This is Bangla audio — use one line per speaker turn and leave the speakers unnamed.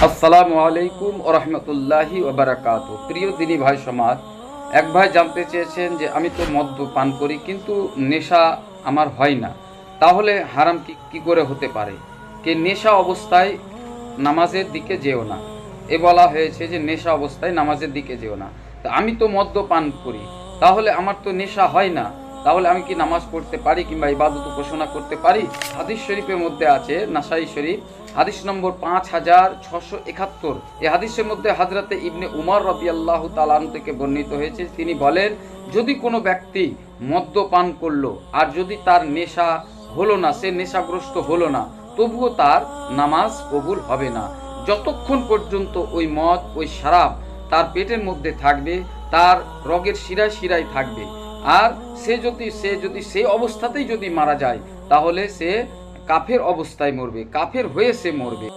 আসসালামু আলাইকুম ওয়া রাহমাতুল্লাহি ওয়া বারাকাতুহু। প্রিয় দিনী ভাই সমাজ, এক ভাই জানতে চেয়েছেন যে আমি তো মদ্য পান করি কিন্তু নেশা আমার হয় না, তাহলে হারাম কি করে হতে পারে? কে নেশা অবস্থায় নামাজের দিকে যেও না, এ বলা হয়েছে যে নেশা অবস্থায় নামাজের দিকে যেও না। তা আমি তো মদ্য পান করি, তাহলে আমার তো নেশা হয় না, তাহলে আমি কি নামাজ পড়তে পারি কিংবা ইবাদত উপাসনা করতে পারি? হাদিস শরীফের মধ্যে আছে, নাসাই শরীফ হাদিস নম্বর 5671। এই হাদিসের মধ্যে হযরতে ইবনে উমর রাদিয়াল্লাহু তাআলা আনহু থেকে বর্ণিত হয়েছে, তিনি বলেন, যদি কোনো ব্যক্তি মদ্যপান করলো আর যদি তার নেশা হলো না, সে নেশাগ্রস্ত হলো না, তবুও তার নামাজ কবুল হবে না। যতক্ষণ পর্যন্ত ওই মদ, ওই শরাব তার পেটের মধ্যে থাকবে, তার রগের শিরায় শিরায় থাকবে। আর সে যদি সেই অবস্থাতেই যদি মারা যায়, তাহলে সে কাফের অবস্থায় মরবে, কাফের হয়ে সে মরবে।